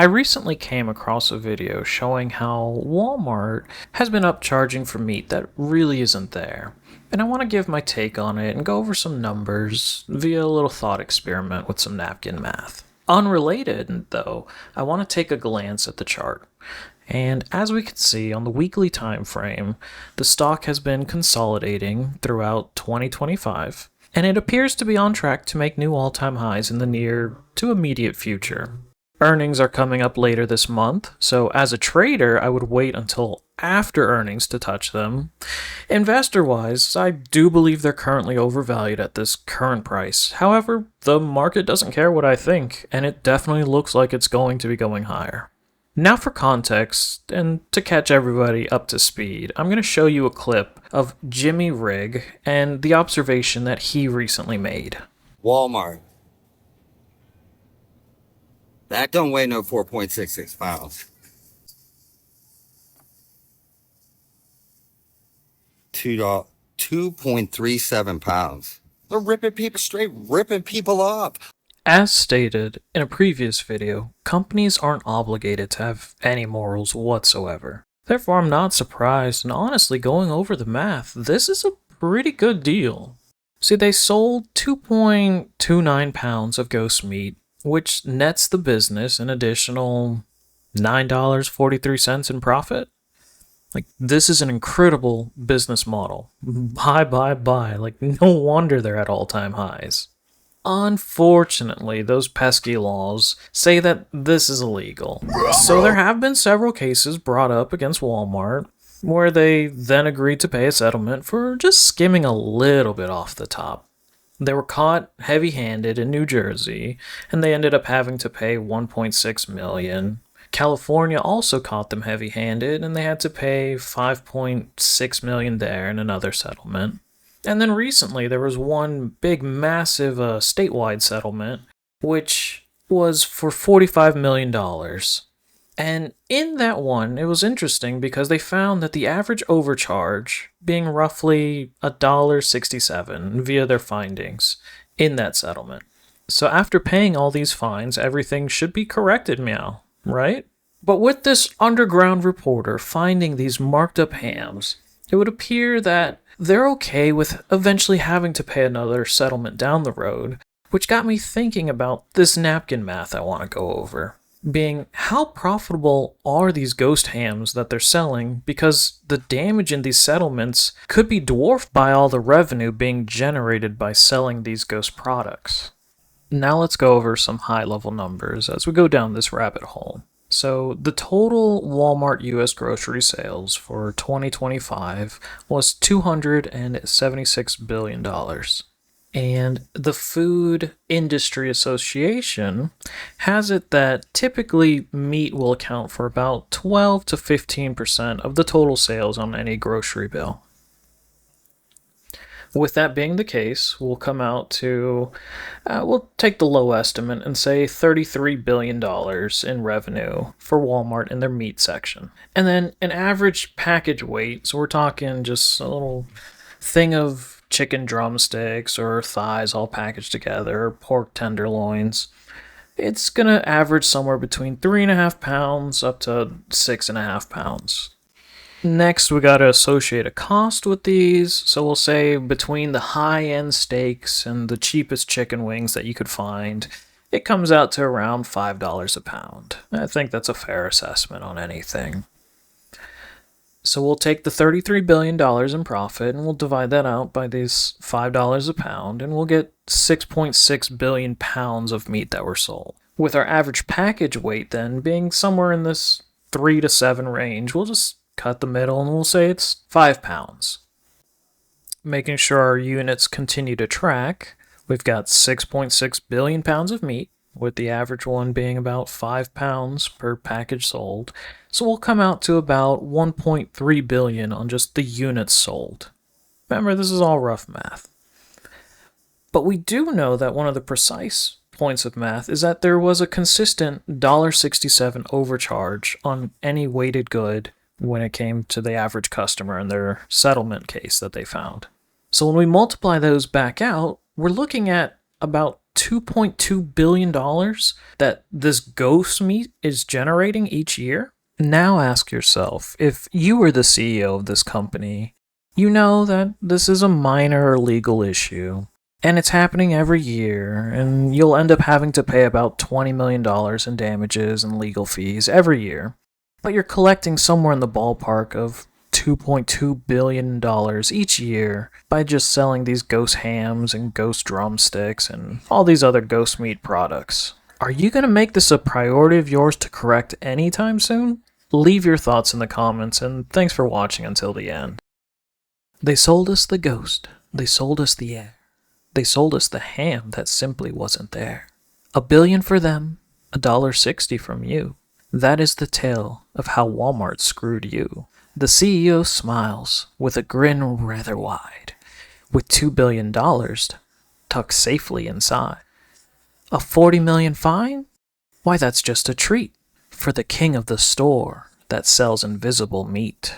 I recently came across a video showing how Walmart has been upcharging for meat that really isn't there. And I want to give my take on it and go over some numbers via a little thought experiment with some napkin math. Unrelated, though, I want to take a glance at the chart. And as we can see on the weekly time frame, the stock has been consolidating throughout 2025, and it appears to be on track to make new all-time highs in the near to immediate future. Earnings are coming up later this month, so as a trader, I would wait until after earnings to touch them. Investor-wise, I do believe they're currently overvalued at this current price. However, the market doesn't care what I think, and it definitely looks like it's going to be going higher. Now for context, and to catch everybody up to speed, I'm going to show you a clip of Jimmy Wrigg and the observation that he recently made. Wal-mart. That don't weigh no 4.66 pounds. 2.37 pounds. They're ripping people straight, ripping people off. As stated in a previous video, companies aren't obligated to have any morals whatsoever. Therefore, I'm not surprised, and honestly, going over the math, this is a pretty good deal. See, they sold 2.29 pounds of ghost meat, which nets the business an additional $9.43 in profit. This is an incredible business model. Buy. No wonder they're at all-time highs. Unfortunately, those pesky laws say that this is illegal. So there have been several cases brought up against Walmart, where they then agreed to pay a settlement for just skimming a little bit off the top. They were caught heavy-handed in New Jersey, and they ended up having to pay $1.6 million. California also caught them heavy-handed, and they had to pay $5.6 million there in another settlement. And then recently, there was one big, massive statewide settlement, which was for $45 million. And in that one, it was interesting because they found that the average overcharge being roughly $1.67 via their findings in that settlement. So after paying all these fines, everything should be corrected, meow, right? But with this underground reporter finding these marked up hams, it would appear that they're okay with eventually having to pay another settlement down the road, which got me thinking about this napkin math I want to go over. Being, how profitable are these ghost hams that they're selling, because the damage in these settlements could be dwarfed by all the revenue being generated by selling these ghost products. Now let's go over some high-level numbers as we go down this rabbit hole. So the total Walmart US grocery sales for 2025 was $276 billion. And the Food Industry Association has it that typically meat will account for about 12 to 15% of the total sales on any grocery bill. With that being the case, we'll come out to, we'll take the low estimate and say $33 billion in revenue for Walmart in their meat section. And then an average package weight, so we're talking just a little thing of chicken drumsticks or thighs all packaged together, or pork tenderloins. It's going to average somewhere between 3.5 pounds up to 6.5 pounds. Next, we got to associate a cost with these, so we'll say between the high-end steaks and the cheapest chicken wings that you could find, it comes out to around $5 a pound. I think that's a fair assessment on anything. So we'll take the $33 billion in profit and we'll divide that out by these $5 a pound, and we'll get 6.6 billion pounds of meat that were sold. With our average package weight then being somewhere in this 3 to 7 range, we'll just cut the middle and we'll say it's 5 pounds. Making sure our units continue to track, we've got 6.6 billion pounds of meat, with the average one being about 5 pounds per package sold. So we'll come out to about 1.3 billion on just the units sold. Remember, this is all rough math. But we do know that one of the precise points of math is that there was a consistent $1.67 overcharge on any weighted good when it came to the average customer in their settlement case that they found. So when we multiply those back out, we're looking at about $2.2 billion that this ghost meat is generating each year? Now ask yourself, if you were the CEO of this company, you know that this is a minor legal issue, and it's happening every year, and you'll end up having to pay about $20 million in damages and legal fees every year. But you're collecting somewhere in the ballpark of $2.2 billion each year by just selling these ghost hams and ghost drumsticks and all these other ghost meat products. Are you going to make this a priority of yours to correct anytime soon? Leave your thoughts in the comments, and thanks for watching until the end. They sold us the ghost. They sold us the air. They sold us the ham that simply wasn't there. $1 billion for them, $1.60 from you. That is the tale of how Walmart screwed you. The CEO smiles with a grin rather wide, with $2 billion tucked safely inside. A $40 million fine? Why, that's just a treat for the king of the store that sells invisible meat.